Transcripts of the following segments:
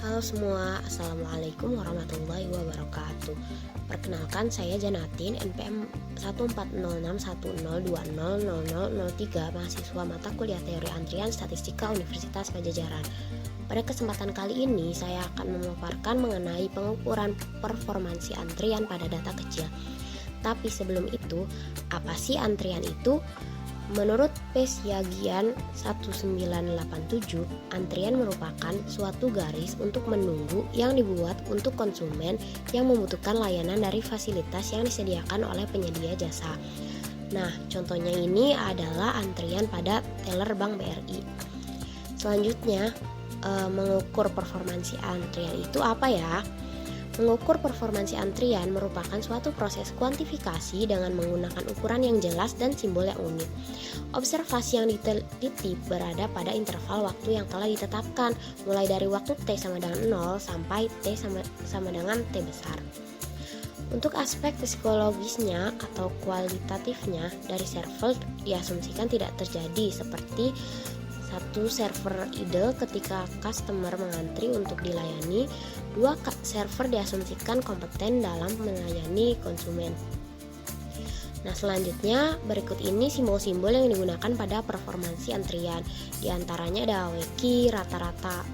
Halo semua, Assalamualaikum warahmatullahi wabarakatuh. Perkenalkan, saya Janatin, NPM 140610200003, mahasiswa mata kuliah Teori Antrian Statistika Universitas Pajajaran. Pada kesempatan kali ini, saya akan memaparkan mengenai pengukuran performansi antrian pada data kecil. Tapi sebelum itu, apa sih antrian itu? Menurut Pesyagian 1987, antrian merupakan suatu garis untuk menunggu yang dibuat untuk konsumen yang membutuhkan layanan dari fasilitas yang disediakan oleh penyedia jasa. Nah, contohnya ini adalah antrian pada teller Bank BRI. Selanjutnya, mengukur performansi antrian itu apa ya? Mengukur performansi antrian merupakan suatu proses kuantifikasi dengan menggunakan ukuran yang jelas dan simbol yang unik. Observasi yang diteliti berada pada interval waktu yang telah ditetapkan, mulai dari waktu T sama dengan 0 sampai T sama dengan T besar. Untuk aspek psikologisnya atau kualitatifnya dari server diasumsikan tidak terjadi, seperti satu server idle ketika customer mengantri untuk dilayani. Dua, server diasumsikan kompeten dalam melayani konsumen. Nah, selanjutnya berikut ini simbol-simbol yang digunakan pada performansi antrian. Di antaranya ada WQ, rata-rata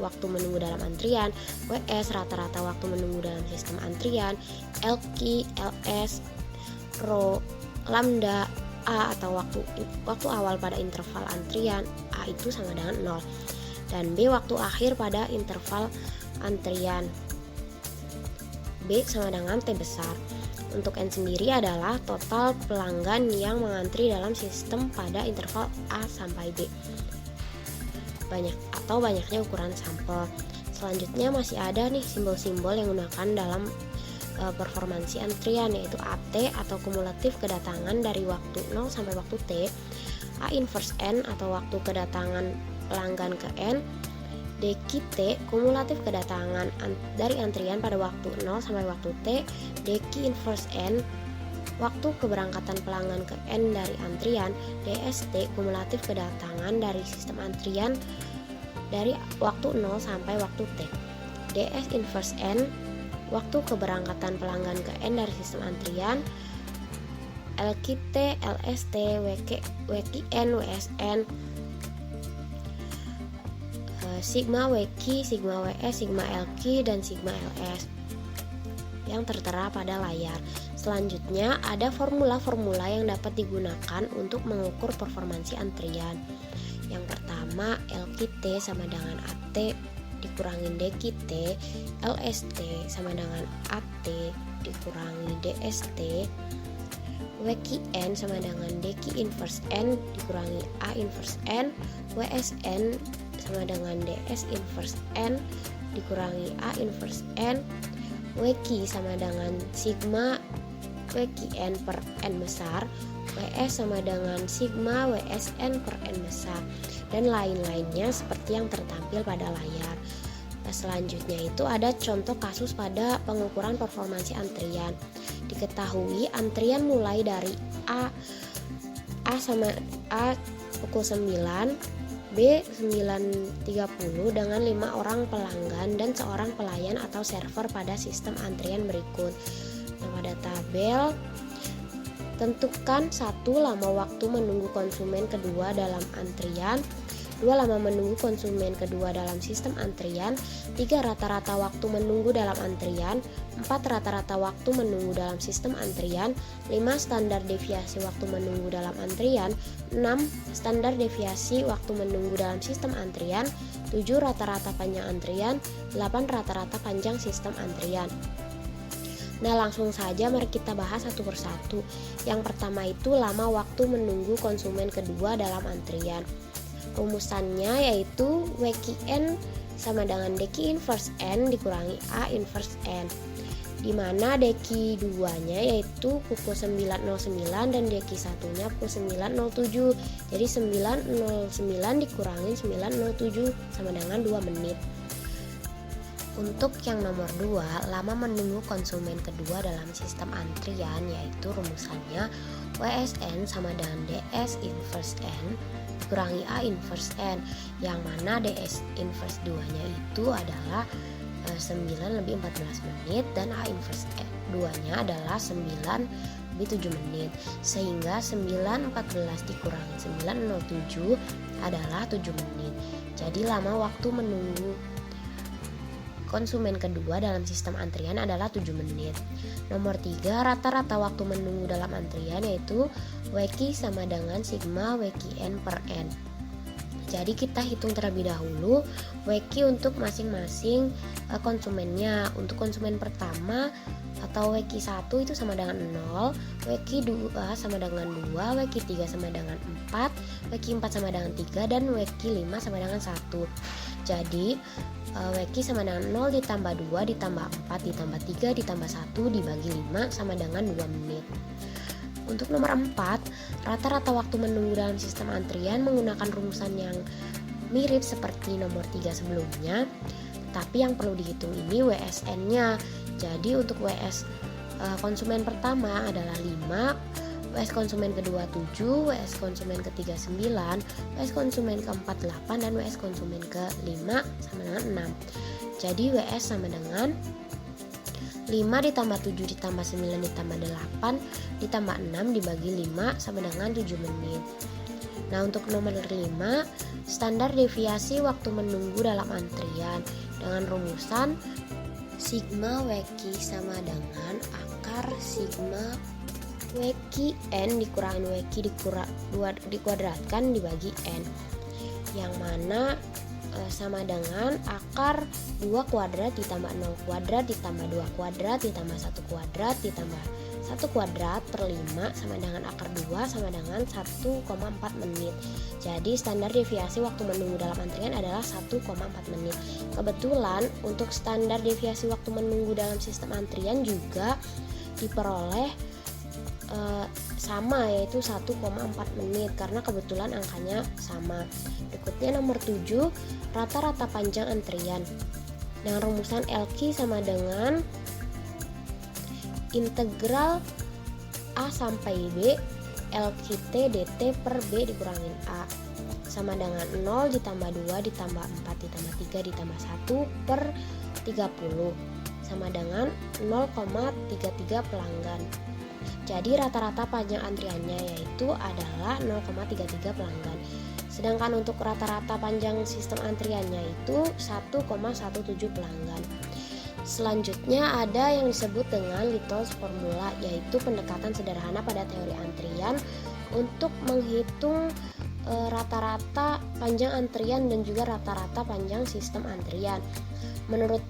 waktu menunggu dalam antrian; WS, rata-rata waktu menunggu dalam sistem antrian; LQ, LS, RO, lambda, A atau waktu awal pada interval antrian, A itu sama dengan 0, dan B waktu akhir pada interval antrian, B sama dengan T besar. Untuk N sendiri adalah total pelanggan yang mengantri dalam sistem pada interval A sampai B, banyaknya ukuran sampel. Selanjutnya masih ada nih simbol-simbol yang digunakan dalam performansi antrian, yaitu AT atau kumulatif kedatangan dari waktu 0 sampai waktu T, A inverse N atau waktu kedatangan pelanggan ke N, DQT kumulatif kedatangan dari antrian pada waktu 0 sampai waktu T, DQ inverse N waktu keberangkatan pelanggan ke N dari antrian, DST kumulatif kedatangan dari sistem antrian dari waktu 0 sampai waktu T, DS inverse N waktu keberangkatan pelanggan ke N dari sistem antrian, LQT, LST, WQN, WSN, Sigma WQ, Sigma WS, Sigma LQ, dan Sigma LS yang tertera pada layar. Selanjutnya ada formula-formula yang dapat digunakan untuk mengukur performansi antrian. Yang pertama, LQT sama dengan AT dikurangin DQT, LST sama dengan AT dikurangi DST, WQN sama dengan DQ inverse N dikurangi A inverse N, WSN sama dengan DS inverse N dikurangi A inverse N, WQ sama dengan sigma WQN per N besar, WS sama dengan sigma WSN per N besar, dan lain-lainnya seperti yang tertampil pada layar. Nah, selanjutnya itu ada contoh kasus pada pengukuran performansi antrian. Diketahui antrian mulai dari A pukul 9, B 9.30 dengan 5 orang pelanggan dan seorang pelayan atau server pada sistem antrian berikut. Nah, pada tabel tentukan 1 lama waktu menunggu konsumen kedua dalam antrian, 2 lama menunggu konsumen kedua dalam sistem antrian, 3 rata-rata waktu menunggu dalam antrian, 4 rata-rata waktu menunggu dalam sistem antrian, 5 standar deviasi waktu menunggu dalam antrian, 6 standar deviasi waktu menunggu dalam sistem antrian, 7 rata-rata panjang antrian, 8 rata-rata panjang sistem antrian. Nah, langsung saja mari kita bahas satu persatu. Yang pertama itu lama waktu menunggu konsumen kedua dalam antrian. Rumusannya yaitu WQN sama dengan DQ inverse N dikurangi A inverse N, di mana DQ 2-nya yaitu pukul 9.09 dan DQ 1-nya pukul 9.07. Jadi 9.09 dikurangi 9.07 sama dengan 2 menit. Untuk yang nomor 2, lama menunggu konsumen kedua dalam sistem antrian, yaitu rumusannya WSN sama dengan DS inverse N dikurangi A inverse N, yang mana DS inverse 2-nya itu adalah 9 lebih 14 menit dan A inverse 2-nya adalah 9 lebih 7 menit. Sehingga 9.14 dikurangi 9.07 adalah 7 menit. Jadi lama waktu menunggu konsumen kedua dalam sistem antrian adalah 7 menit. Nomor 3, rata-rata waktu menunggu dalam antrian yaitu WQ sama dengan sigma WQN per N. Jadi kita hitung terlebih dahulu WQ untuk masing-masing konsumennya. Untuk konsumen pertama atau WQ1 itu sama dengan 0, WQ2 sama dengan 2, WQ3 sama dengan 4, WQ4 sama dengan 3, dan WQ5 sama dengan 1. Jadi WQ sama dengan 0 ditambah 2 ditambah 4 ditambah 3 ditambah 1 dibagi 5 sama dengan 2 menit. Untuk nomor 4, rata-rata waktu menunggu dalam sistem antrian menggunakan rumusan yang mirip seperti nomor 3 sebelumnya, tapi yang perlu dihitung ini WSN-nya. Jadi untuk WS konsumen pertama adalah 5, WS konsumen kedua 7, WS konsumen ketiga 9, WS konsumen keempat 8, dan WS konsumen kelima sama dengan 6. Jadi WS sama dengan 5 ditambah 7 ditambah 9 ditambah 8 ditambah 6 dibagi 5 sama dengan 7 menit. Nah, untuk nomor 5, standar deviasi waktu menunggu dalam antrian dengan rumusan sigma WQ sama dengan akar sigma WQN dikurangin WQ dikuadratkan dibagi N, yang mana sama dengan akar 2 kuadrat ditambah 0 kuadrat ditambah 2 kuadrat ditambah 1 kuadrat ditambah 1 kuadrat per 5 sama dengan akar 2 sama dengan 1,4 menit. Jadi standar deviasi waktu menunggu dalam antrian adalah 1,4 menit. Kebetulan untuk standar deviasi waktu menunggu dalam sistem antrian juga diperoleh sama, yaitu 1,4 menit karena kebetulan angkanya sama. Berikutnya nomor 7, rata-rata panjang antrian dengan rumusan LQ sama dengan integral A sampai B LQT dt per B dikurangin A sama dengan 0 ditambah 2 ditambah 4 ditambah 3 ditambah 1 per 30 sama dengan 0,33 pelanggan. Jadi rata-rata panjang antriannya yaitu adalah 0,33 pelanggan. Sedangkan untuk rata-rata panjang sistem antriannya itu 1,17 pelanggan. Selanjutnya ada yang disebut dengan Little's formula, yaitu pendekatan sederhana pada teori antrian untuk menghitung rata-rata panjang antrian dan juga rata-rata panjang sistem antrian. Menurut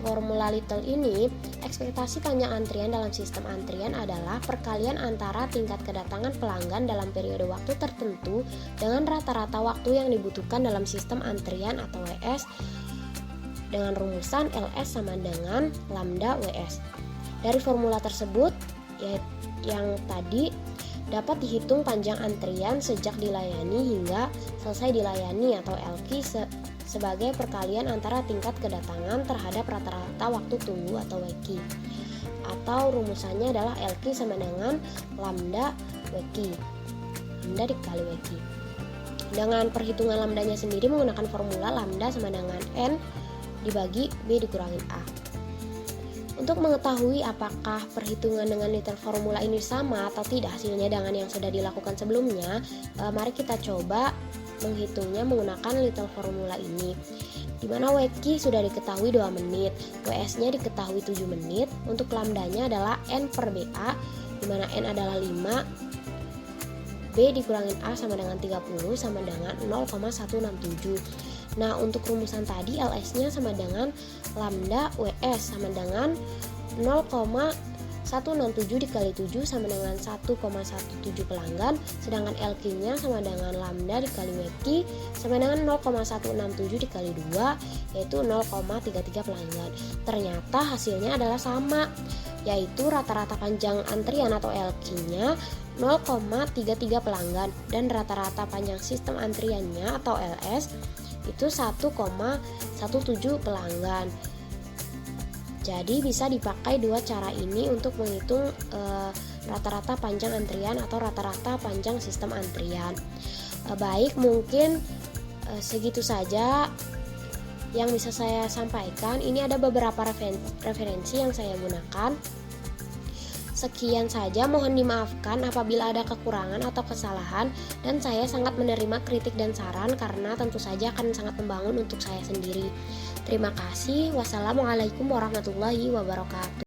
formula Little ini, ekspektasi panjang antrian dalam sistem antrian adalah perkalian antara tingkat kedatangan pelanggan dalam periode waktu tertentu dengan rata-rata waktu yang dibutuhkan dalam sistem antrian atau WS dengan rumusan LS sama dengan lambda WS. Dari formula tersebut yang tadi dapat dihitung panjang antrian sejak dilayani hingga selesai dilayani atau LQ sebagai perkalian antara tingkat kedatangan terhadap rata-rata waktu tunggu atau WQ, atau rumusannya adalah LQ sama dengan lambda WQ, lambda dikali WQ. Dengan perhitungan lambdanya sendiri menggunakan formula lambda sama dengan N dibagi B dikurangin A. Untuk mengetahui apakah perhitungan dengan Little formula ini sama atau tidak hasilnya dengan yang sudah dilakukan sebelumnya, mari kita coba menghitungnya menggunakan Little formula ini, di mana WQ sudah diketahui 2 menit, WS-nya diketahui 7 menit, untuk lambdanya adalah N per BA, di mana N adalah 5, B dikurangin A sama dengan 30 sama dengan 0,167. Nah, untuk rumusan tadi LS-nya sama dengan lambda WS sama dengan 0,167 dikali 7 sama dengan 1,17 pelanggan, sedangkan LQ-nya sama dengan lambda dikali WQ sama dengan 0,167 dikali 2 yaitu 0,33 pelanggan. Ternyata hasilnya adalah sama, yaitu rata-rata panjang antrian atau LQ-nya 0,33 pelanggan dan rata-rata panjang sistem antriannya atau LS itu 1,17 pelanggan. Jadi bisa dipakai dua cara ini untuk menghitung rata-rata panjang antrian atau rata-rata panjang sistem antrian. Baik, mungkin segitu saja yang bisa saya sampaikan. Ini ada beberapa referensi yang saya gunakan. Sekian saja, mohon dimaafkan apabila ada kekurangan atau kesalahan, dan saya sangat menerima kritik dan saran karena tentu saja akan sangat membangun untuk saya sendiri. Terima kasih. Wassalamualaikum warahmatullahi wabarakatuh.